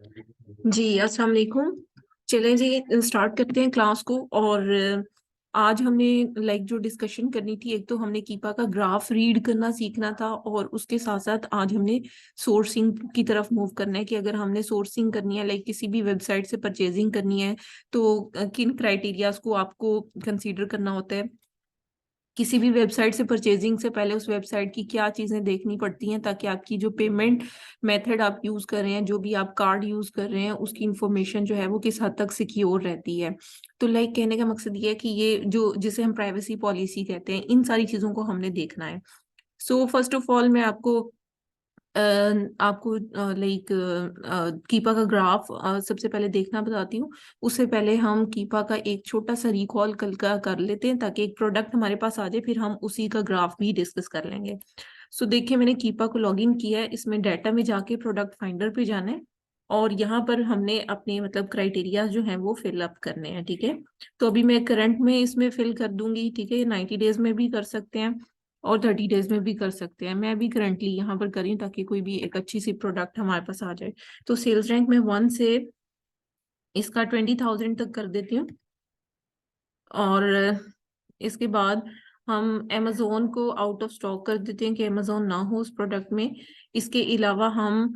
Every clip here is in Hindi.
जी अस्सलाम वालेकुम। चलें जी, स्टार्ट करते हैं क्लास को। और आज हमने जो डिस्कशन करनी थी, एक तो हमने कीपा का ग्राफ रीड करना सीखना था, और उसके साथ साथ आज हमने सोर्सिंग की तरफ मूव करना है कि अगर हमने सोर्सिंग करनी है, किसी भी वेबसाइट से परचेजिंग करनी है, तो किन क्राइटेरियाज को आपको कंसीडर करना होता है। किसी भी वेबसाइट से परचेजिंग से पहले उस वेबसाइट की क्या चीजें देखनी पड़ती हैं, ताकि आपकी जो पेमेंट मेथड आप यूज कर रहे हैं, जो भी आप कार्ड यूज कर रहे हैं, उसकी इंफॉर्मेशन जो है वो किस हद तक सिक्योर रहती है। तो कहने का मकसद ये है कि ये जो जिसे हम प्राइवेसी पॉलिसी कहते हैं, इन सारी चीजों को हमने देखना है। सो फर्स्ट ऑफ ऑल मैं अ, आपको कीपा का ग्राफ सबसे पहले देखना बताती हूँ। उससे पहले हम कीपा का एक छोटा सा रिकॉल कल का कर लेते हैं, ताकि एक प्रोडक्ट हमारे पास आ जाए, फिर हम उसी का ग्राफ भी डिस्कस कर लेंगे। सो देखिए, मैंने कीपा को लॉगिन किया है। इसमें डाटा में जाके प्रोडक्ट फाइंडर पे जाना है, और यहाँ पर हमने अपने क्राइटेरिया जो हैं वो फिल अप करने हैं। ठीक है, तो अभी मैं करंट में इसमें फिल कर दूंगी। ठीक है, 90 डेज में भी कर सकते हैं और 30 डेज में भी कर सकते हैं। मैं अभी करंटली यहाँ पर करी, ताकि कोई भी एक अच्छी सी प्रोडक्ट हमारे पास आ जाए। तो सेल्स रैंक में 1 से इसका 20,000 तक कर देती हूँ। और इसके बाद हम amazon को आउट ऑफ स्टॉक कर देते हैं कि amazon ना हो उस प्रोडक्ट में। इसके अलावा हम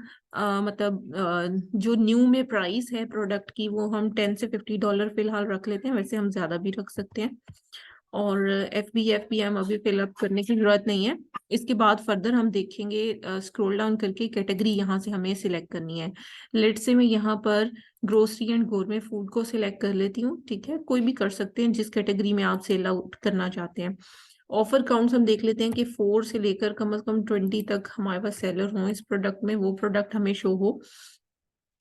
जो न्यू में प्राइस है प्रोडक्ट की, वो हम $10 से $50 फिलहाल रख लेते हैं। वैसे हम ज्यादा भी रख सकते हैं। और एफ बी एम अभी फिलअप करने की जरूरत नहीं है। इसके बाद फर्दर हम देखेंगे, स्क्रॉल डाउन करके कैटेगरी यहाँ से हमें सिलेक्ट करनी है। लेट से मैं यहाँ पर ग्रोसरी एंड गोरमे फूड को सिलेक्ट कर लेती हूँ। ठीक है, कोई भी कर सकते हैं जिस कैटेगरी में आप सेल आउट करना चाहते हैं। ऑफर काउंट्स हम देख लेते हैं कि 4 से लेकर कम से कम 20 तक हमारे पास सेलर हों इस प्रोडक्ट में, वो प्रोडक्ट हमें शो हो।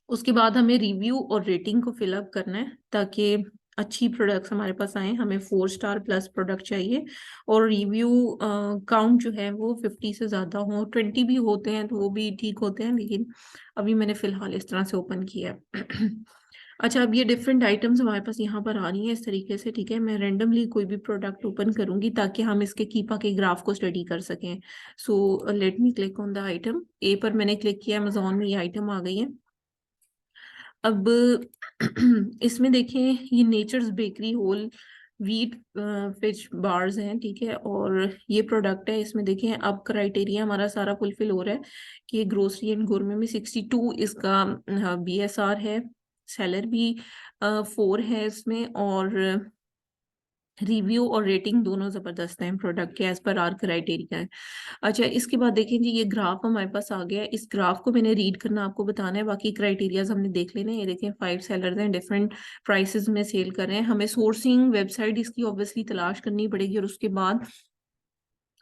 उसके बाद हमें रिव्यू और रेटिंग को फिलअप करना है, ताकि अच्छी प्रोडक्ट्स हमारे पास आए। हमें 4 स्टार प्लस प्रोडक्ट चाहिए। और रिव्यू काउंट जो है वो 50 से ज्यादा हो। 20 भी होते हैं तो वो भी ठीक होते हैं, लेकिन अभी मैंने फिलहाल इस तरह से ओपन किया है। अच्छा, अब ये डिफरेंट आइटम्स हमारे पास यहाँ पर आ रही हैं इस तरीके से। ठीक है, मैं रेंडमली कोई भी प्रोडक्ट ओपन करूंगी, ताकि हम इसके कीपा के ग्राफ को स्टडी कर सकें। So let me click on the item. A पर मैंने क्लिक किया, अमेजोन में ये आइटम आ गई है। अब इसमें देखें, ये Nature's Bakery whole wheat fig bars हैं। ठीक है, और ये प्रोडक्ट है। इसमें देखें, अब क्राइटेरिया हमारा सारा फुलफिल हो रहा है कि ग्रोसरी एंड गोरमे में 62 इसका BSR है। सेलर भी 4 है इसमें। और रिव्यू और रेटिंग दोनों जबरदस्त हैं प्रोडक्ट के, एज पर आर क्राइटेरिया है। अच्छा, इसके बाद देखें जी, ये ग्राफ हमारे पास आ गया है। इस ग्राफ को मैंने रीड करना आपको बताना है, बाकी क्राइटेरियाज हमने देख लेने हैं। ये देखें, 5 सेलर्स हैं, डिफरेंट प्राइसेस में सेल कर रहे हैं। हमें सोर्सिंग वेबसाइट इसकी ऑब्वियसली तलाश करनी पड़ेगी, और उसके बाद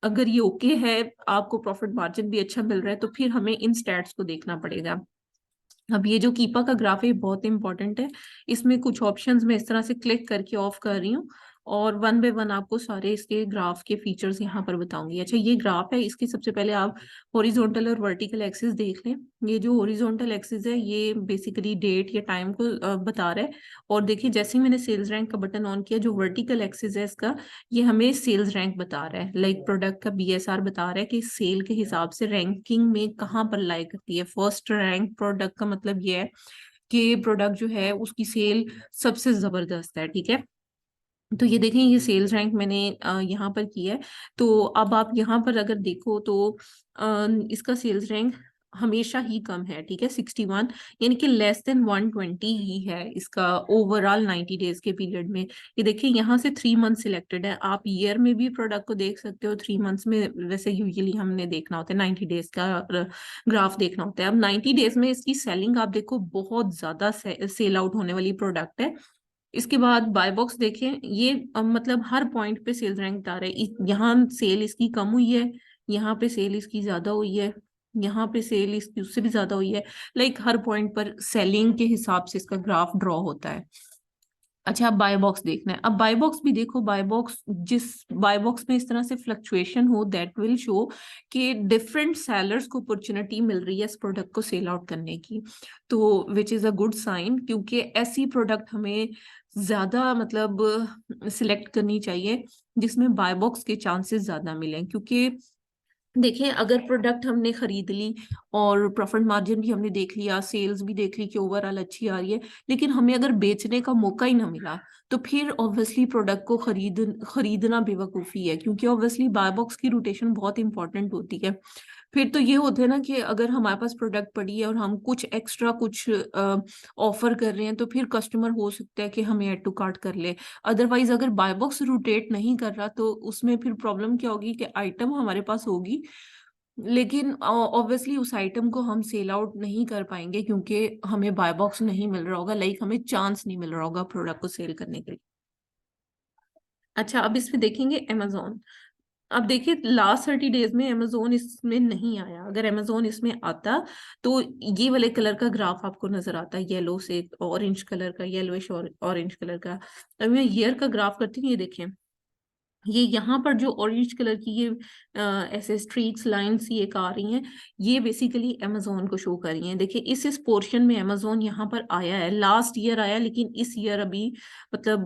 अगर ये ओके है, आपको प्रॉफिट मार्जिन भी अच्छा मिल रहा है, तो फिर हमें इन स्टैट्स को देखना पड़ेगा। अब ये जो कीपा का ग्राफ है, ये बहुत इंपॉर्टेंट है। इसमें कुछ ऑप्शंस मैं इस तरह से क्लिक करके ऑफ कर रही हूँ, और वन बाय वन आपको सारे इसके ग्राफ के फीचर्स यहाँ पर बताऊंगी। अच्छा, ये ग्राफ है, इसकी सबसे पहले आप हॉरिजॉन्टल और वर्टिकल एक्सिस देख लें। ये जो हॉरिजॉन्टल एक्सिस है, ये बेसिकली डेट या टाइम को बता रहा है। और देखिए, जैसे ही मैंने सेल्स रैंक का बटन ऑन किया, जो वर्टिकल एक्सिस है इसका, ये हमें सेल्स रैंक बता रहा है। प्रोडक्ट का BSR बता रहा है कि सेल के हिसाब से रैंकिंग में कहाँ पर लाई करती है। फर्स्ट रैंक प्रोडक्ट का मतलब ये है कि प्रोडक्ट जो है उसकी सेल सबसे जबरदस्त है। ठीक है, तो ये देखें, ये सेल्स रैंक मैंने यहाँ पर किया है। तो अब आप यहाँ पर अगर देखो तो इसका सेल्स रैंक हमेशा ही कम है। ठीक है, 61, यानी कि लेस देन 120 ही है इसका ओवरऑल 90 डेज के पीरियड में। ये देखिए, यहाँ से 3 मंथ सिलेक्टेड है। आप ईयर में भी प्रोडक्ट को देख सकते हो, 3 मंथ्स में वैसे यूजुअली हमने देखना होता है, 90 डेज का ग्राफ देखना होता है। अब 90 डेज में इसकी सेलिंग आप देखो, बहुत ज्यादा सेल आउट होने वाली प्रोडक्ट है। इसके बाद बाय बॉक्स देखें, ये हर पॉइंट पे सेल रैंक बता रहे हैं। यहाँ सेल इसकी कम हुई है, यहाँ पे सेल इसकी ज्यादा हुई है, यहाँ पे सेल इसकी उससे भी ज्यादा हुई है। हर पॉइंट पर सेलिंग के हिसाब से इसका ग्राफ ड्रॉ होता है। अच्छा, अब बाय बॉक्स देखना है। अब बाय बॉक्स भी देखो, बाय बॉक्स जिस बाय बॉक्स में इस तरह से फ्लक्चुएशन हो, दैट विल शो कि डिफरेंट सेलर्स को अपॉर्चुनिटी मिल रही है इस प्रोडक्ट को सेल आउट करने की। तो which is a good sign, क्योंकि ऐसी प्रोडक्ट हमें ज्यादा सिलेक्ट करनी चाहिए जिसमें बाय बॉक्स के चांसेस ज्यादा मिलें। क्योंकि देखिए, अगर प्रोडक्ट हमने खरीद ली और प्रॉफिट मार्जिन भी हमने देख लिया, सेल्स भी देख ली कि ओवरऑल अच्छी आ रही है, लेकिन हमें अगर बेचने का मौका ही ना मिला, तो फिर ऑब्वियसली प्रोडक्ट को खरीदना बेवकूफ़ी है, क्योंकि ऑब्वियसली बाय बॉक्स की रोटेशन बहुत इंपॉर्टेंट होती है। फिर तो ये होता है ना कि अगर हमारे पास प्रोडक्ट पड़ी है और हम कुछ एक्स्ट्रा कुछ ऑफर कर रहे हैं, तो फिर कस्टमर हो सकता है कि हमें ऐड टू कार्ट कर ले। अदरवाइज अगर बाय बॉक्स रोटेट नहीं कर रहा, तो उसमें फिर प्रॉब्लम क्या होगी कि आइटम हमारे पास होगी, लेकिन ऑब्वियसली उस आइटम को हम सेल आउट नहीं कर पाएंगे, क्योंकि हमें बाय बॉक्स नहीं मिल रहा होगा, लाइक हमें चांस नहीं मिल रहा होगा प्रोडक्ट को सेल करने के लिए। अच्छा, अब इसमें देखेंगे अमेजोन। अब देखिए, लास्ट 30 डेज में अमेजोन इसमें नहीं आया। अगर अमेजोन इसमें आता, तो ये वाले कलर का ग्राफ आपको नजर आता है, येलो से ऑरेंज कलर का, येलोइश और ऑरेंज कलर का। अब मैं ईयर का ग्राफ करती हूँ, ये देखें, ये यहाँ पर जो ऑरेंज कलर की ये ऐसे स्ट्रीक्स लाइंस ये एक आ रही हैं, ये बेसिकली अमेजोन को शो कर रही हैं। देखिए, इस पोर्शन में अमेजोन यहाँ पर आया है, लास्ट ईयर आया, लेकिन इस ईयर अभी मतलब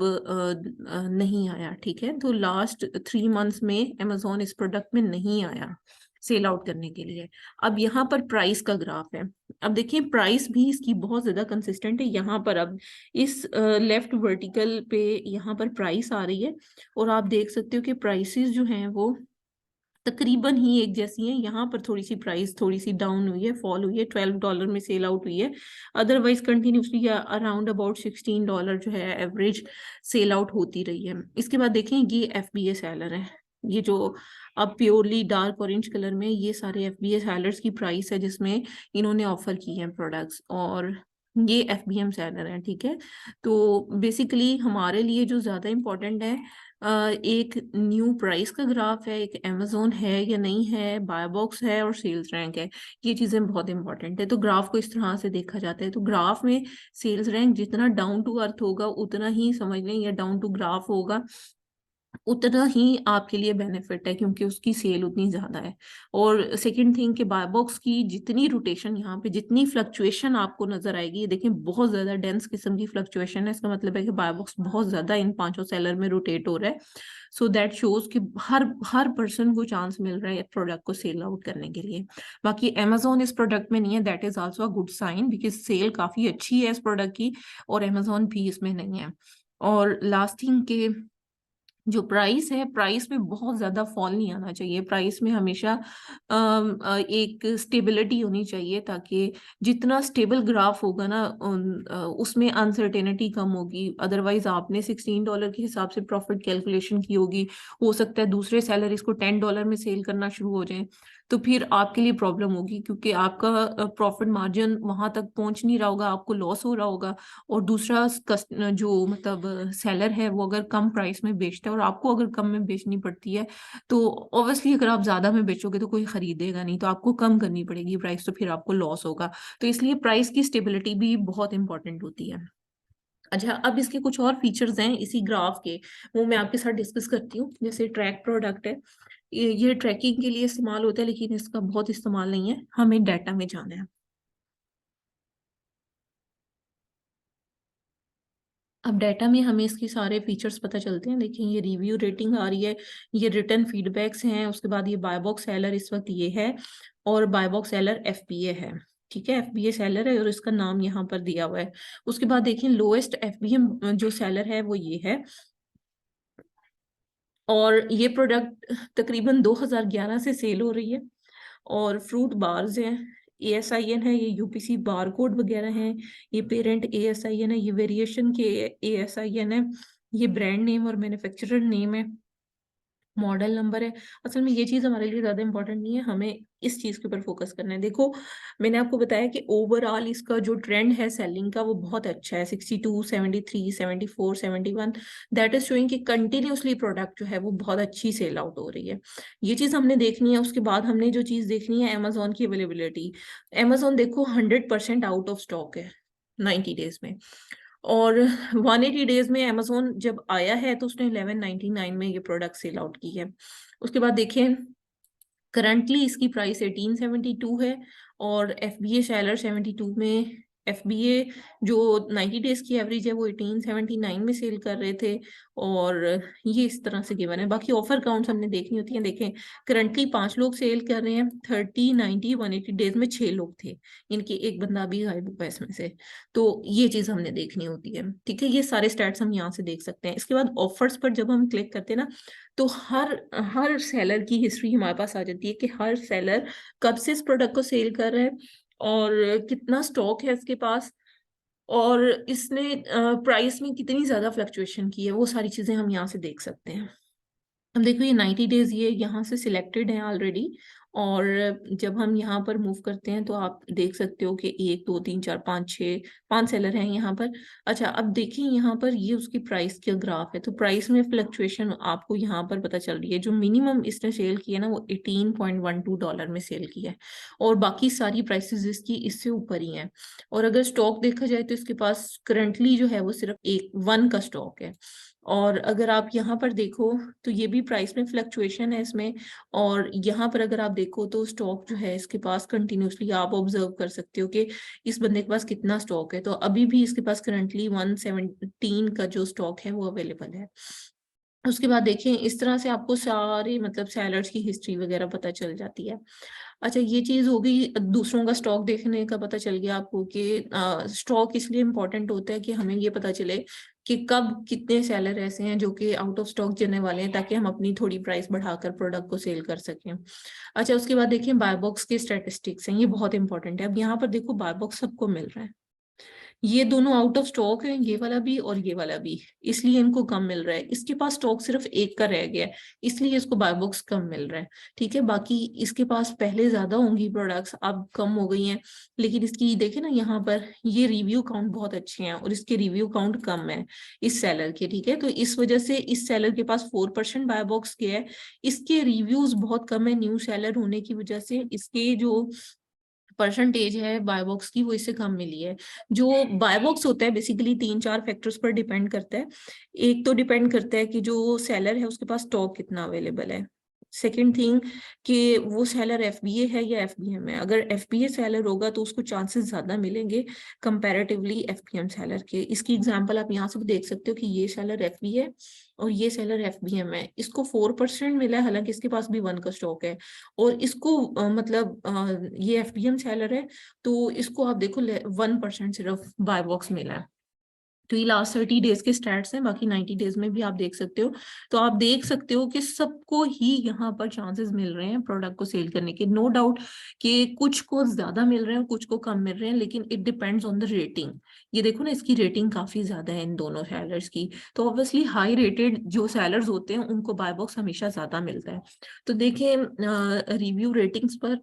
नहीं आया। ठीक है, तो लास्ट 3 मंथ्स में अमेजोन इस प्रोडक्ट में नहीं आया सेल आउट करने के लिए। अब यहाँ पर प्राइस का ग्राफ है। अब देखिए, प्राइस भी इसकी बहुत ज्यादा कंसिस्टेंट है। यहाँ पर अब इस लेफ्ट वर्टिकल पे यहाँ पर प्राइस आ रही है, और आप देख सकते हो कि प्राइसेस जो हैं वो तकरीबन ही एक जैसी हैं। यहाँ पर थोड़ी सी प्राइस थोड़ी सी डाउन हुई है, फॉल हुई है, $12 में सेल आउट हुई है। अदरवाइज कंटिन्यूसली अराउंड अबाउट $16 जो है एवरेज सेल आउट होती रही है। इसके बाद देखें, ये FBA सेलर है, ये जो अब प्योरली डार्क ऑरेंज कलर में, ये सारे FBA सेलर्स की प्राइस है जिसमें इन्होंने ऑफर की है प्रोडक्ट्स, और ये FBM सेलर है। ठीक है, तो बेसिकली हमारे लिए जो ज्यादा इंपॉर्टेंट है, एक न्यू प्राइस का ग्राफ है, एक अमेजोन है या नहीं है, बाय बॉक्स है, और सेल्स रैंक है। ये चीजें बहुत इंपॉर्टेंट है। तो ग्राफ को इस तरह से देखा जाता है। तो ग्राफ में सेल्स रैंक जितना डाउन टू अर्थ होगा, उतना ही समझ लें, या डाउन टू ग्राफ होगा, उतना ही आपके लिए बेनिफिट है, क्योंकि उसकी सेल उतनी ज्यादा है। और सेकंड थिंग कि बाय बॉक्स की जितनी रोटेशन यहाँ पे, जितनी फ्लक्चुएशन आपको नजर आएगी, ये देखें बहुत ज्यादा डेंस किस्म की फ्लक्चुएशन है। इसका मतलब है कि बाय बॉक्स बहुत ज्यादा इन पांचों सेलर में रोटेट हो रहा है। सो दैट शोज कि हर हर पर्सन को चांस मिल रहा है प्रोडक्ट को सेल आउट करने के लिए। बाकी अमेजोन इस प्रोडक्ट में नहीं है, that is also a good sign, because sale काफी अच्छी है इस प्रोडक्ट की, और अमेजोन भी इसमें नहीं है। और लास्ट थिंग के जो प्राइस है, प्राइस में बहुत ज्यादा फॉल नहीं आना चाहिए। प्राइस में हमेशा एक स्टेबिलिटी होनी चाहिए, ताकि जितना स्टेबल ग्राफ होगा ना, उसमें अनसर्टेनिटी कम होगी। अदरवाइज आपने $16 के हिसाब से प्रॉफिट कैलकुलेशन की होगी, हो सकता है दूसरे सेलर इसको $10 में सेल करना शुरू हो जाए, तो फिर आपके लिए प्रॉब्लम होगी, क्योंकि आपका प्रॉफिट मार्जिन वहां तक पहुंच नहीं रहा होगा, आपको लॉस हो रहा होगा। और दूसरा जो मतलब सेलर है, वो अगर कम प्राइस में बेचता है और आपको अगर कम में बेचनी पड़ती है, तो ऑब्वियसली अगर आप ज्यादा में बेचोगे तो कोई खरीदेगा नहीं, तो आपको कम करनी पड़ेगी प्राइस, तो फिर आपको लॉस होगा। तो इसलिए प्राइस की स्टेबिलिटी भी बहुत इंपॉर्टेंट होती है। अच्छा, अब इसके कुछ और फीचर्स हैं इसी ग्राफ के, वो मैं आपके साथ डिस्कस करती हूँ। जैसे ट्रैक प्रोडक्ट है, ये ट्रैकिंग के लिए इस्तेमाल होता है, लेकिन इसका बहुत इस्तेमाल नहीं है, हमें डाटा में जाना है। अब डाटा में हमें इसके सारे फीचर्स पता चलते हैं। देखिए, ये रिव्यू रेटिंग आ रही है, ये रिटर्न फीडबैक्स हैं, उसके बाद ये बाय बॉक्स सेलर इस वक्त ये है, और बाय बॉक्स सेलर FBA है। ठीक है, FBA सेलर है और इसका नाम यहाँ पर दिया हुआ है। उसके बाद देखिए, लोएस्ट FBM जो सेलर है वो ये है, और ये प्रोडक्ट तकरीबन 2011 से सेल हो रही है। और फ्रूट बार्स हैं, ASIN है, ये UPC बार कोड वगैरह हैं, ये पेरेंट ASIN है, ये वेरिएशन के ASIN है, ये ब्रांड नेम और मैन्युफैक्चरर नेम है, मॉडल नंबर है। असल में ये चीज हमारे लिए ज्यादा इंपॉर्टेंट नहीं है, हमें इस चीज के ऊपर फोकस करना है। देखो, मैंने आपको बताया कि ओवरऑल इसका जो ट्रेंड है सेलिंग का, वो बहुत अच्छा है, 62, 73, 74, 71। दैट इज शोइंग कि कंटिन्यूसली प्रोडक्ट जो है वो बहुत अच्छी सेल आउट हो रही है। ये चीज हमने देखनी है। उसके बाद हमने जो चीज देखनी है, अमेजोन की अवेलेबिलिटी। अमेजोन देखो 100% आउट ऑफ स्टॉक है 90 डेज में, और 180 डेज में अमेजोन जब आया है तो उसने 1199 में ये प्रोडक्ट सेल आउट की है। उसके बाद देखें, करंटली इसकी प्राइस 1872 है, और FBA सेलर 72 में FBA जो 90 डेज की एवरेज है वो 1879 में सेल कर रहे थे, और ये इस तरह से गिवन है। बाकी ऑफर काउंट्स हमने देखनी होती है। देखें करंटली 5 लोग सेल कर रहे हैं, 30, 90, 180 डेज में 6 लोग थे, इनके एक बंदा भी गायब हुआ इसमें से। तो ये चीज हमने देखनी होती है, ठीक है। ये सारे स्टैट्स हम यहाँ से देख सकते हैं। इसके बाद ऑफर्स पर जब हम क्लिक करते हैं ना, तो हर हर सेलर की हिस्ट्री हमारे पास आ जाती है कि हर सेलर कब से इस प्रोडक्ट को सेल कर रहा है और कितना स्टॉक है इसके पास, और इसने प्राइस में कितनी ज्यादा फ्लक्चुएशन की है, वो सारी चीजें हम यहाँ से देख सकते हैं। अब देखो ये 90 डेज ये यहाँ से सिलेक्टेड है ऑलरेडी, और जब हम यहाँ पर मूव करते हैं तो आप देख सकते हो कि 1 2 3 4 5 6 5 सेलर हैं यहाँ पर। अच्छा अब देखिए यहाँ पर ये उसकी प्राइस का ग्राफ है, तो प्राइस में फ्लक्चुएशन आपको यहाँ पर पता चल रही है। जो मिनिमम इसने सेल किया ना वो $18.12 में सेल किया है, और बाकी सारी प्राइसेस इसकी इससे ऊपर ही हैं। और अगर स्टॉक देखा जाए तो इसके पास करंटली जो है वो सिर्फ एक 1 का स्टॉक है। और अगर आप यहाँ पर देखो तो ये भी प्राइस में फ्लक्चुएशन है इसमें, और यहाँ पर अगर आप देखो तो स्टॉक जो है इसके पास कंटिन्यूसली आप ऑब्जर्व कर सकते हो कि इस बंदे के पास कितना स्टॉक है। तो अभी भी इसके पास करंटली 117 का जो स्टॉक है वो अवेलेबल है। उसके बाद देखिए इस तरह से आपको सारे मतलब सेलर्स की हिस्ट्री वगैरह पता चल जाती है। अच्छा ये चीज हो गई, दूसरों का स्टॉक देखने का पता चल गया आपको कि स्टॉक इसलिए इम्पोर्टेंट होता है कि हमें ये पता चले कि कब कितने सेलर ऐसे हैं जो कि आउट ऑफ स्टॉक जाने वाले हैं, ताकि हम अपनी थोड़ी प्राइस बढ़ाकर प्रोडक्ट को सेल कर सकें। अच्छा उसके बाद देखिए बाय बॉक्स के स्टैटिस्टिक्स हैं, ये बहुत इंपॉर्टेंट है। अब यहाँ पर देखो बाय बॉक्स सबको मिल रहा है, ये दोनों आउट ऑफ स्टॉक है, ये वाला भी और ये वाला भी, इसलिए इनको कम मिल रहा है। इसके पास स्टॉक सिर्फ एक का रह गया है, इसलिए इसको बाय बॉक्स कम मिल रहा है, ठीक है। बाकी इसके पास पहले ज्यादा होंगी प्रोडक्ट्स, अब कम हो गई हैं। लेकिन इसकी देखे ना यहाँ पर ये रिव्यू काउंट बहुत अच्छे हैं और इसके रिव्यू काउंट कम है इस सेलर के, ठीक है। तो इस वजह से इस सेलर के पास 4% बाय बॉक्स के है, इसके रिव्यूज बहुत कम है न्यू सेलर होने की वजह से। इसके जो परसेंटेज है बाय बॉक्स की वो इससे कम मिली है। जो बाय बॉक्स होता है बेसिकली 3-4 फैक्टर्स पर डिपेंड करता है। एक तो डिपेंड करता है कि जो सेलर है उसके पास स्टॉक कितना अवेलेबल है। सेकेंड थिंग कि वो सेलर एफबीए है या एफबीएम है। अगर एफबीए सेलर होगा तो उसको चांसेस ज्यादा मिलेंगे कंपैरेटिवली एफबीएम सेलर के। इसकी एग्जांपल आप यहाँ से भी देख सकते हो कि ये सेलर एफबीए है और ये सेलर एफबीएम है। इसको 4% मिला है, हालांकि इसके पास भी 1 का स्टॉक है। और इसको ये एफबीएम सेलर है तो इसको आप देखो 1% सिर्फ बाय बॉक्स मिला है। तो ये लास्ट 30 डेज के स्टैट्स हैं, बाकी 90 डेज में भी आप देख सकते हो। तो आप देख सकते हो कि सबको ही यहाँ पर चांसेस मिल रहे हैं प्रोडक्ट को सेल करने के। नो डाउट कि कुछ को ज्यादा मिल रहे हैं कुछ को कम मिल रहे हैं, लेकिन it depends on the rating. ये देखो ना इसकी रेटिंग काफी ज्यादा है इन दोनों सेलर्स की, तो ऑब्वियसली हाई रेटेड जो सेलर्स होते हैं उनको बाय बॉक्स हमेशा ज्यादा मिलता है। तो देखिए रिव्यू रेटिंग्स पर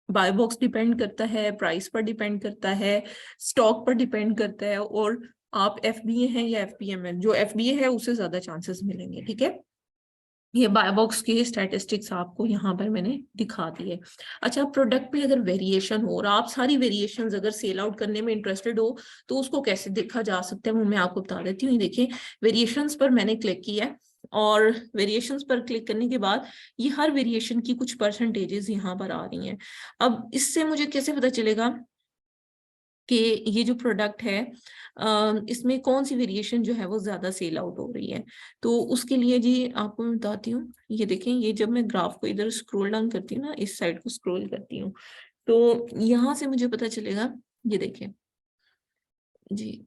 बाय बॉक्स डिपेंड करता है, प्राइस पर डिपेंड करता है, स्टॉक पर डिपेंड करता है, और आप एफबीए हैं या एफपीएम है, जो एफबीए है उससे ज्यादा चांसेस मिलेंगे, ठीक है। ये बाय बॉक्स के स्टैटिस्टिक्स आपको यहाँ पर मैंने दिखा दिए। अच्छा प्रोडक्ट में अगर वेरिएशन हो और आप सारी वेरिएशंस अगर सेल आउट करने में इंटरेस्टेड हो तो उसको कैसे देखा जा सकता है वो मैं आपको बता देती हूँ। देखिए वेरिएशंस पर मैंने क्लिक किया है, और वेरिएशंस पर क्लिक करने के बाद ये हर वेरिएशन की कुछ परसेंटेजेस यहाँ पर आ रही हैं। अब इससे मुझे कैसे पता चलेगा कि ये जो प्रोडक्ट है इसमें कौन सी वेरिएशन जो है वो ज्यादा सेल आउट हो रही है। तो उसके लिए जी आपको मैं बताती हूँ। ये देखें, ये जब मैं ग्राफ को इधर स्क्रॉल डाउन करती हूँ ना, इस साइड को स्क्रॉल करती हूँ, तो यहाँ से मुझे पता चलेगा। ये देखें जी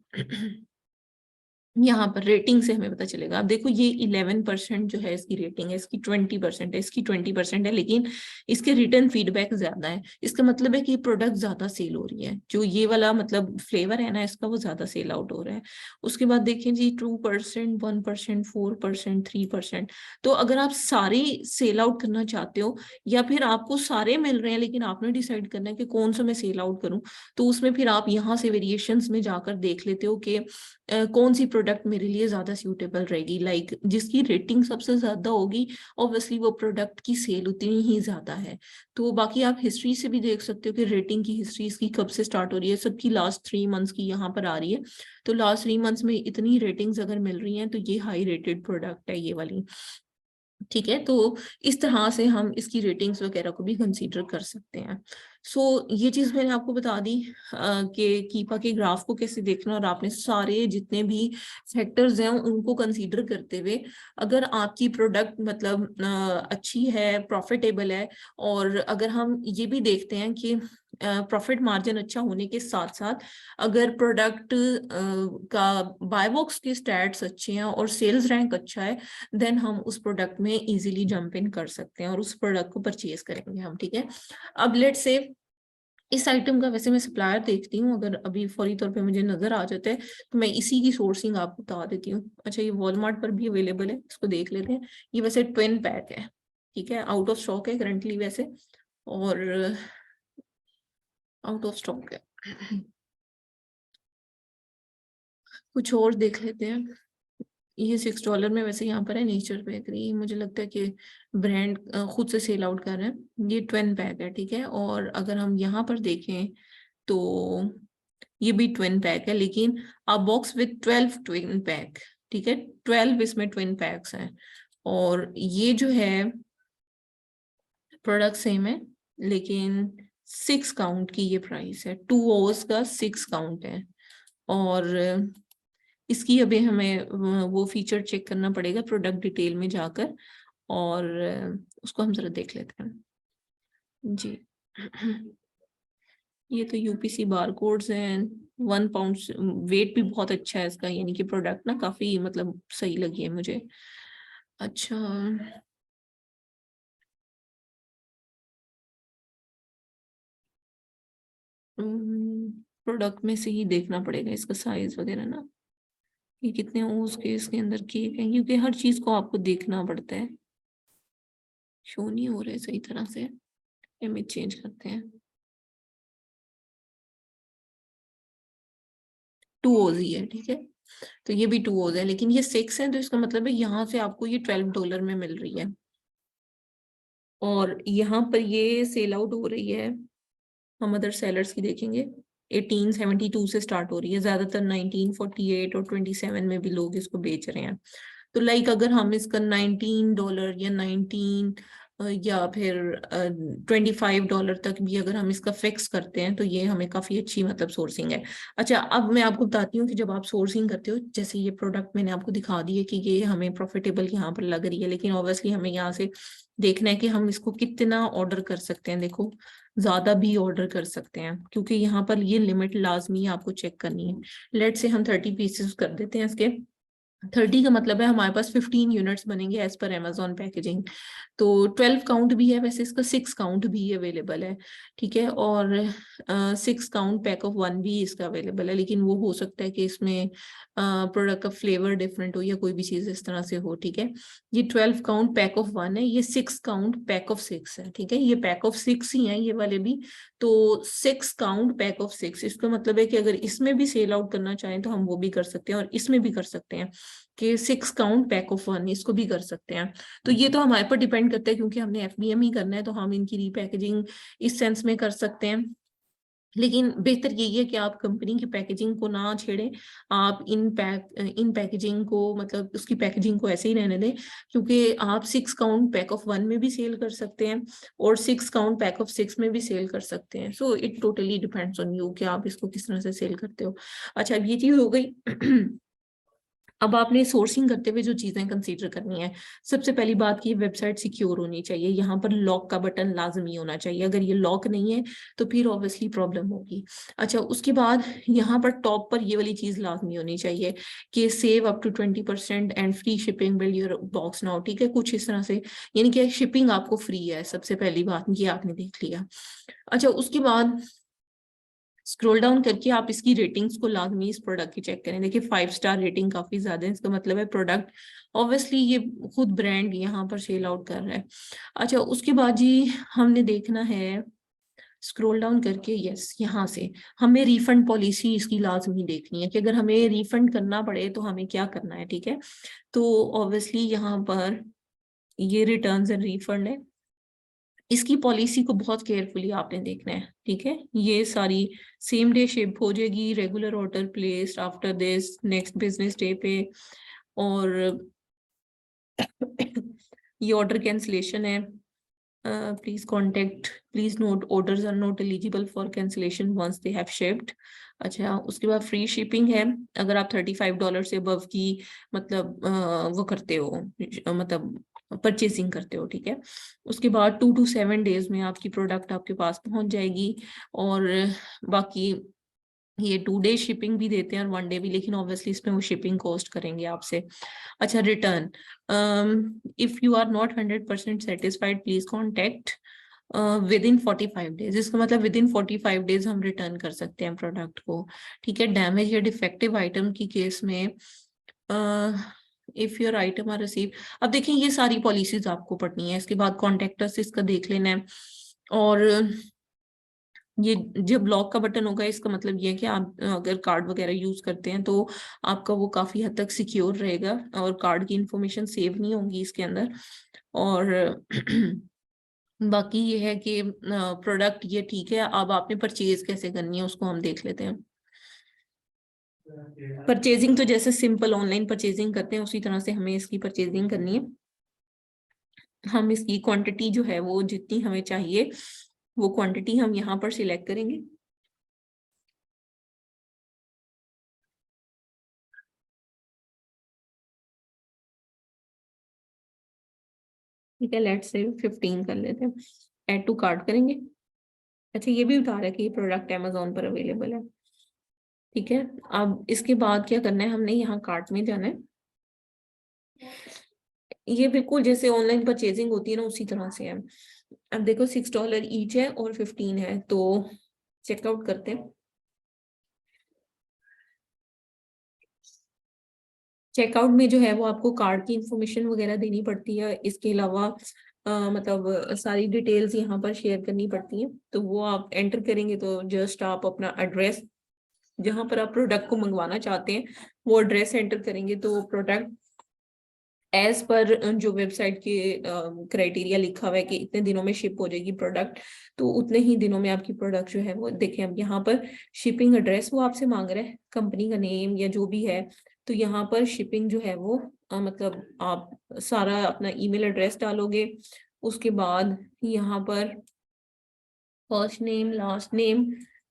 यहाँ पर रेटिंग से हमें पता चलेगा। अब देखो ये 11% जो है इसकी रेटिंग है, इसकी 20% है, इसकी 20% है, लेकिन इसके रिटर्न फीडबैक ज्यादा है। इसका मतलब है कि प्रोडक्ट ज्यादा सेल हो रही है। जो ये वाला मतलब फ्लेवर है ना इसका वो ज्यादा सेल आउट हो रहा है। उसके बाद देखिए जी 2%, 1%, 4%, 3%। तो अगर आप सारे सेल आउट करना चाहते हो या फिर आपको सारे मिल रहे हैं लेकिन आपने डिसाइड करना है कि कौन सा मैं सेल आउट करूं, तो उसमें फिर आप यहाँ से वेरिएशंस में जाकर देख लेते हो कि कौन सी प्रोडक्ट मेरे लिए ज्यादा सूटेबल रहेगी। लाइक जिसकी रेटिंग सबसे ज्यादा होगी ऑब्वियसली वो प्रोडक्ट की सेल उतनी ही ज्यादा है। तो बाकी आप हिस्ट्री से भी देख सकते हो कि रेटिंग की हिस्ट्री इसकी कब से स्टार्ट हो रही है। सबकी लास्ट 3 मंथ्स की यहाँ पर आ रही है, तो लास्ट 3 मंथ्स में इतनी रेटिंग्स अगर मिल रही हैं तो ये हाई रेटेड प्रोडक्ट है ये वाली। ठीक है, तो इस तरह से हम इसकी रेटिंग्स वगैरह को भी कंसीडर कर सकते हैं। सो ये चीज मैंने आपको बता दी कि कीपा के ग्राफ को कैसे देखना, और आपने सारे जितने भी फैक्टर्स हैं उनको कंसीडर करते हुए, अगर आपकी प्रोडक्ट मतलब अच्छी है, प्रॉफिटेबल है, और अगर हम ये भी देखते हैं कि प्रॉफिट मार्जिन अच्छा होने के साथ साथ अगर प्रोडक्ट का बाय बॉक्स के स्टैट्स अच्छे हैं और सेल्स रैंक अच्छा है, देन हम उस प्रोडक्ट में इजीली जंप इन कर सकते हैं और उस प्रोडक्ट को परचेज करेंगे हम। ठीक है, अब लेट्स से इस आइटम का वैसे मैं सप्लायर देखती हूँ, अगर अभी फौरी तौर पे मुझे नजर आ जाता है तो मैं इसी की सोर्सिंग आपको बता देती हूँ। अच्छा, ये वॉलमार्ट पर भी अवेलेबल है, इसको देख लेते हैं। ये वैसे ट्विन पैक है, ठीक है, आउट ऑफ स्टॉक है करंटली वैसे, और आउट ऑफ स्टॉक है। कुछ और देख लेते हैं। ये $6 में वैसे यहाँ पर है, नेचर बेकरी, मुझे लगता है कि ब्रांड खुद से सेल आउट कर रहे हैं। ये ट्विन पैक है, ठीक है, और अगर हम यहाँ पर देखें तो ये भी ट्विन पैक है, लेकिन अ बॉक्स विद 12 ट्विन पैक, ठीक है, 12 इसमें ट्विन पैक्स हैं। और ये जो है प्रोडक्ट सेम है, लेकिन 6 काउंट की ये प्राइस है, 2 ओवर्स का 6 काउंट है। और इसकी अभी हमें वो फीचर चेक करना पड़ेगा प्रोडक्ट डिटेल में जाकर, और उसको हम जरा देख लेते हैं जी। ये तो यूपीसी बार कोड्स हैं, 1 पाउंड, वेट भी बहुत अच्छा है इसका, यानी कि प्रोडक्ट ना काफी मतलब सही लगी है मुझे। अच्छा, प्रोडक्ट में से ही देखना पड़ेगा इसका साइज वगैरह ना, ये कितने ओस के इसके अंदर केक है, क्योंकि हर चीज को आपको देखना पड़ता है। शो नहीं हो रहे सही तरह से, इमेज चेंज करते हैं। 2 ओज ही है, ठीक है, तो ये भी 2 ओज है, लेकिन ये 6 है, तो इसका मतलब है यहाँ से आपको ये $12 में मिल रही है, और यहाँ पर ये सेल आउट हो रही है। हम अदर सेलर्स की देखेंगे, 1872 से स्टार्ट हो रही है, ज्यादातर 1948 और 27 में भी लोग इसको बेच रहे हैं। तो लाइक अगर हम इसका $19 या 19 या फिर $25 तक भी अगर हम इसका फिक्स करते हैं, तो ये हमें काफी अच्छी मतलब सोर्सिंग है। अच्छा, अब मैं आपको बताती हूँ कि जब आप सोर्सिंग करते हो, जैसे ये प्रोडक्ट मैंने आपको दिखा दी है कि ये हमें प्रॉफिटेबल यहाँ पर लग रही है, लेकिन ऑब्वियसली हमें यहाँ से देखना है कि हम इसको कितना ऑर्डर कर सकते हैं। देखो, ज्यादा भी ऑर्डर कर सकते हैं, क्योंकि यहाँ पर ये लिमिट लाजमी आपको चेक करनी है। लेट से हम 30 पीसेस कर देते हैं इसके। 30 का मतलब है हमारे पास 15 यूनिट्स बनेंगे एज पर अमेजोन पैकेजिंग। तो 12 काउंट भी है वैसे, इसका 6 काउंट भी अवेलेबल है, ठीक है, और 6 काउंट पैक ऑफ 1 भी इसका अवेलेबल है, लेकिन वो हो सकता है कि इसमें प्रोडक्ट का फ्लेवर डिफरेंट हो या कोई भी चीज इस तरह से हो, ठीक है। ये 12 काउंट पैक ऑफ 1 है, ये 6 काउंट पैक ऑफ 6 है, ठीक है, ये पैक ऑफ 6 ही है ये वाले भी। तो 6 काउंट पैक ऑफ 6, इसका मतलब है कि अगर इसमें भी सेल आउट करना चाहें तो हम वो भी कर सकते हैं, और इसमें भी कर सकते हैं कि 6 काउंट पैक ऑफ 1, इसको भी कर सकते हैं। तो ये तो हमारे पर डिपेंड करता है, क्योंकि हमने एफबीएम ही करना है, तो हम इनकी रीपैकेजिंग इस सेंस में कर सकते हैं। लेकिन बेहतर यही है कि आप कंपनी की पैकेजिंग को ना छेड़ें, आप इन पैकेजिंग को मतलब उसकी पैकेजिंग को ऐसे ही रहने दें, क्योंकि आप 6 काउंट पैक ऑफ 1 में भी सेल कर सकते हैं और 6 काउंट पैक ऑफ 6 में भी सेल कर सकते हैं। So it totally depends on you कि आप इसको किस तरह से सेल करते हो। अच्छा, अब ये चीज हो गई। अब आपने सोर्सिंग करते हुए जो चीजें कंसीडर करनी है, सबसे पहली बात की वेबसाइट सिक्योर होनी चाहिए, यहाँ पर लॉक का बटन लाजमी होना चाहिए, अगर ये लॉक नहीं है तो फिर ऑब्वियसली प्रॉब्लम होगी। अच्छा, उसके बाद यहाँ पर टॉप पर ये वाली चीज लाजमी होनी चाहिए कि save up to 20% and free shipping build your box now, ठीक है, कुछ इस तरह से, यानी कि शिपिंग आपको फ्री है, सबसे पहली बात ये आपने देख लिया। अच्छा, उसके बाद स्क्रॉल डाउन करके आप इसकी रेटिंग्स को लाजमी इस प्रोडक्ट की चेक करें। देखिए 5 स्टार रेटिंग काफी ज्यादा है, इसका मतलब है प्रोडक्ट ऑब्वियसली ये खुद ब्रांड यहाँ पर सेल आउट कर रहा है। अच्छा, उसके बाद जी हमने देखना है स्क्रॉल डाउन करके, यस, यहाँ से हमें रिफंड पॉलिसी इसकी लाजमी देखनी है कि अगर हमें रिफंड करना पड़े तो हमें क्या करना है, ठीक है। तो ऑब्वियसली यहाँ पर ये रिटर्न्स एंड रिफंड है, इसकी पॉलिसी को बहुत केयरफुली आपने देखना है, ठीक है। ये सारी सेम डे शिप हो जाएगी, regular order placed after this next business day पे, और ये ऑर्डर कैंसिलेशन है, please note orders are not eligible for cancellation once they have shipped. अच्छा, उसके बाद फ्री शिपिंग है अगर आप $35 से अबव की मतलब वो करते हो, मतलब परचेसिंग करते हो, ठीक है। उसके बाद 2 to 7 days में आपकी प्रोडक्ट आपके पास पहुंच जाएगी। और बाकी ये 2 day शिपिंग भी देते हैं और 1 day भी, लेकिन ऑब्वियसली इसमें वो शिपिंग कॉस्ट करेंगे आपसे। अच्छा, return, if you are not 100% satisfied please contact within 45 days। इसका मतलब विद इन 45 days हम रिटर्न कर सकते हैं प्रोडक्ट को, ठीक है। डैमेज या डिफेक्टिव आइटम की केस में if your item are receive, अब देखिए ये सारी पॉलिसीज आपको पढ़नी है। इसके बाद कॉन्टेक्ट अस इसका देख लेना है। और ये जब ब्लॉक का बटन होगा इसका मतलब ये है कि आप अगर कार्ड वगैरह यूज करते हैं तो आपका वो काफी हद तक सिक्योर रहेगा और कार्ड की इंफॉर्मेशन सेव नहीं होगी इसके अंदर। और बाकी ये है कि प्रोडक्ट ये ठीक है। अब आपने परचेज कैसे करनी है उसको हम देख लेते हैं। परचेजिंग तो जैसे सिंपल ऑनलाइन परचेजिंग करते हैं उसी तरह से हमें इसकी परचेजिंग करनी है। हम इसकी क्वांटिटी जो है वो जितनी हमें चाहिए वो क्वांटिटी हम यहाँ पर सिलेक्ट करेंगे। ठीक है, लेट्स से 15 कर लेते हैं, ऐड टू कार्ट करेंगे। अच्छा, ये भी बता रहा है कि ये प्रोडक्ट अमेजोन पर अवेलेबल है, ठीक है। अब इसके बाद क्या करना है, हमने यहाँ कार्ट में जाना है। ये बिल्कुल जैसे ऑनलाइन परचेजिंग होती है ना उसी तरह से है। अब देखो $6 ईच है और 15 है, तो चेकआउट करते हैं। चेकआउट में जो है वो आपको कार्ड की इंफॉर्मेशन वगैरह देनी पड़ती है। इसके अलावा मतलब सारी डिटेल्स यहाँ पर शेयर करनी पड़ती हैं, तो वो आप एंटर करेंगे तो जस्ट आप अपना एड्रेस जहां पर आप प्रोडक्ट को मंगवाना चाहते हैं वो एड्रेस एंटर करेंगे तो प्रोडक्ट एज पर जो वेबसाइट के क्राइटेरिया लिखा हुआ है कि इतने दिनों में शिप हो जाएगी प्रोडक्ट, तो उतने ही दिनों में आपकी प्रोडक्ट जो है वो देखें। अब यहाँ पर शिपिंग एड्रेस वो आपसे मांग रहा है, कंपनी का नेम या जो भी है, तो यहाँ पर शिपिंग जो है वो मतलब आप सारा अपना ईमेल एड्रेस डालोगे। उसके बाद यहाँ पर first name, last name,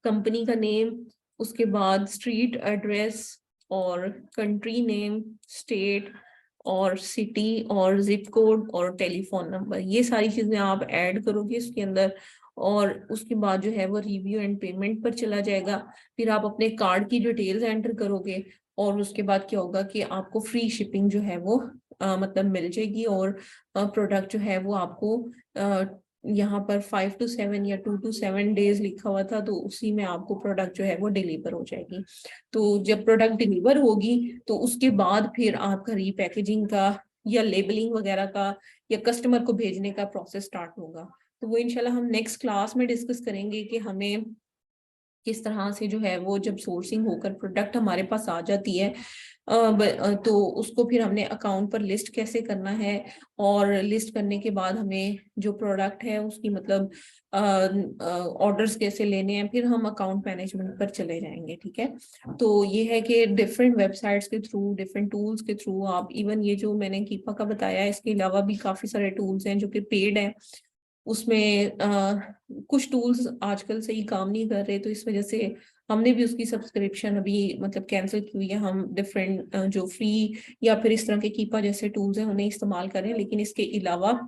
company का नेम, उसके बाद स्ट्रीट एड्रेस और कंट्री नेम, स्टेट और सिटी और जिप कोड और टेलीफोन नंबर, ये सारी चीजें आप ऐड करोगे इसके अंदर। और उसके बाद जो है वो रिव्यू एंड पेमेंट पर चला जाएगा। फिर आप अपने कार्ड की डिटेल्स एंटर करोगे और उसके बाद क्या होगा कि आपको फ्री शिपिंग जो है वो मतलब मिल जाएगी। और प्रोडक्ट जो है वो आपको यहाँ पर 5 to 7 या 2 to 7 days लिखा हुआ था, तो उसी में आपको प्रोडक्ट जो है वो डिलीवर हो जाएगी। तो जब प्रोडक्ट डिलीवर होगी तो उसके बाद फिर आपका रीपैकेजिंग का या लेबलिंग वगैरह का या कस्टमर को भेजने का प्रोसेस स्टार्ट होगा। तो वो इंशाल्लाह हम नेक्स्ट क्लास में डिस्कस करेंगे कि हमें किस तरह से जो है वो जब सोर्सिंग होकर प्रोडक्ट हमारे पास आ जाती है तो उसको फिर हमने अकाउंट पर लिस्ट कैसे करना है। और लिस्ट करने के बाद हमें जो प्रोडक्ट है उसकी मतलब ऑर्डर्स कैसे लेने हैं, फिर हम अकाउंट मैनेजमेंट पर चले जाएंगे, ठीक है। तो ये है कि डिफरेंट वेबसाइट्स के थ्रू, डिफरेंट टूल्स के थ्रू आप इवन ये जो मैंने कीपा का बताया इसके अलावा भी काफी सारे टूल्स हैं जो कि पेड हैं। उसमें कुछ टूल्स आजकल सही काम नहीं कर रहे, तो इस वजह से हमने भी उसकी सब्सक्रिप्शन अभी मतलब कैंसिल की हुई है। हम डिफरेंट जो फ्री या फिर इस तरह के कीपा जैसे टूल्स हैं उन्हें इस्तेमाल करें। लेकिन इसके अलावा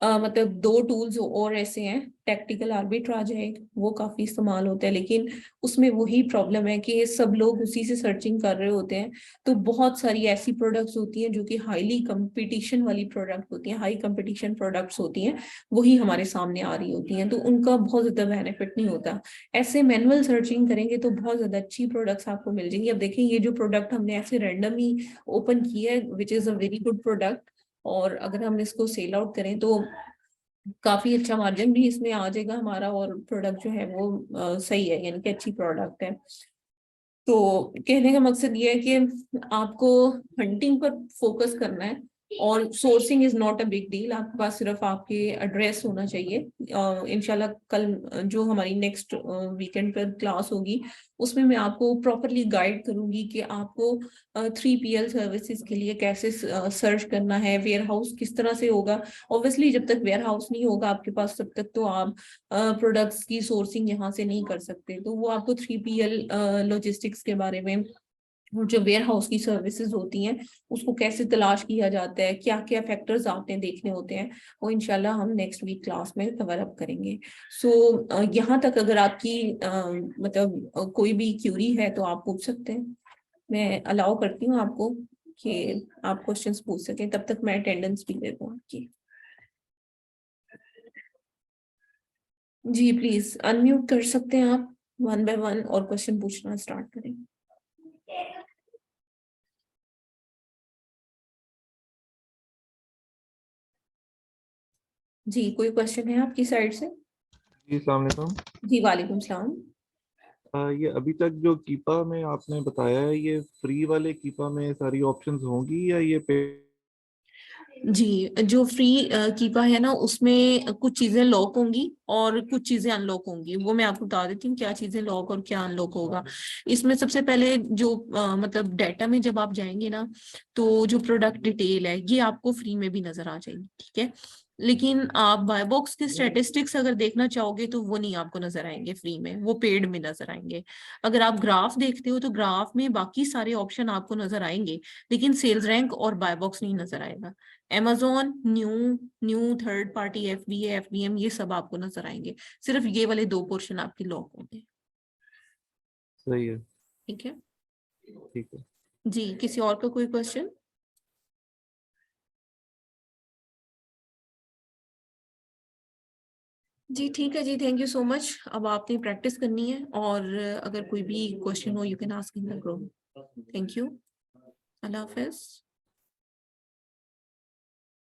मतलब 2 टूल्स और ऐसे हैं, टैक्टिकल आर्बिट्राज है, वो काफी इस्तेमाल होता है, लेकिन उसमें वही प्रॉब्लम है कि सब लोग उसी से सर्चिंग कर रहे होते हैं। तो बहुत सारी ऐसी प्रोडक्ट्स होती हैं जो कि हाईली कंपटीशन वाली प्रोडक्ट होती हैं, हाई कंपटीशन प्रोडक्ट्स होती हैं, वही हमारे सामने आ रही होती हैं, तो उनका बहुत ज्यादा बेनिफिट नहीं होता। ऐसे मैनुअल सर्चिंग करेंगे तो बहुत ज्यादा अच्छी प्रोडक्ट्स आपको मिल जाएंगी। अब देखें ये जो प्रोडक्ट हमने ऐसे रैंडम ही ओपन किया है विच is a very good product, और अगर हम इसको सेल आउट करें तो काफी अच्छा मार्जिन भी इसमें आ जाएगा हमारा, और प्रोडक्ट जो है वो सही है, यानी कि अच्छी प्रोडक्ट है। तो कहने का मकसद ये है कि आपको हंटिंग पर फोकस करना है, और sourcing is not a big deal, आपके पास सिर्फ आपके एड्रेस होना चाहिए। इंशाल्लाह कल जो हमारी नेक्स्ट वीकेंड पर क्लास होगी उसमें मैं आपको प्रॉपरली गाइड करूंगी कि आपको 3PL सर्विसेज के लिए कैसे सर्च करना है, वेयर हाउस किस तरह से होगा। ऑब्वियसली जब तक वेयर हाउस नहीं होगा आपके पास तब तक तो आप प्रोडक्ट्स की सोर्सिंग यहाँ से नहीं कर सकते। तो वो आपको 3PL लॉजिस्टिक्स के बारे में और जो वेयर हाउस की सर्विसेज होती हैं उसको कैसे तलाश किया जाता है, क्या क्या फैक्टर्स आपने देखने होते हैं, वो इंशाल्लाह हम नेक्स्ट वीक क्लास में कवर अप करेंगे। सो यहाँ तक अगर आपकी मतलब कोई भी क्यूरी है तो आप पूछ सकते हैं। मैं अलाउ करती हूँ आपको कि आप क्वेश्चंस पूछ सकें, तब तक मैं अटेंडेंस भी ले दूँ आपकी। जी प्लीज अनम्यूट कर सकते हैं आप, वन बाय वन और क्वेश्चन पूछना स्टार्ट करें। जी कोई क्वेश्चन है आपकी साइड से? जी अस्सलाम वालेकुम। जी वालेकुम सलाम। ये अभी तक जो कीपा में आपने बताया है, ये फ्री वाले कीपा में सारी ऑप्शंस होंगी या ये पे? जी जो फ्री कीपा है ना उसमें कुछ चीजें लॉक होंगी और कुछ चीजें अनलॉक होंगी। वो मैं आपको बता देती हूँ क्या चीजें लॉक और क्या अनलॉक होगा। इसमें सबसे पहले जो मतलब डाटा में जब आप जाएंगे ना तो जो प्रोडक्ट डिटेल है ये आपको फ्री में भी नजर आ जाएगी, ठीक है। लेकिन आप बाय बॉक्स के स्टैटिस्टिक्स अगर देखना चाहोगे तो वो नहीं आपको नजर आएंगे फ्री में, वो पेड में नजर आएंगे। अगर आप ग्राफ देखते हो तो ग्राफ में बाकी सारे ऑप्शन आपको नजर आएंगे लेकिन सेल्स रैंक और बाय बॉक्स नहीं नजर आएगा। Amazon new new third party FBA FBM ये सब आपको नजर आएंगे, सिर्फ ये वाले दो पोर्शन आपके लॉक होंगे। सही है। ठीक है ठीक है। जी, किसी और का कोई क्वेश्चन? जी ठीक है जी, थैंक यू सो मच। अब आपने प्रैक्टिस करनी है और अगर कोई भी क्वेश्चन हो you can ask in the group. Thank you, Allah Hafiz.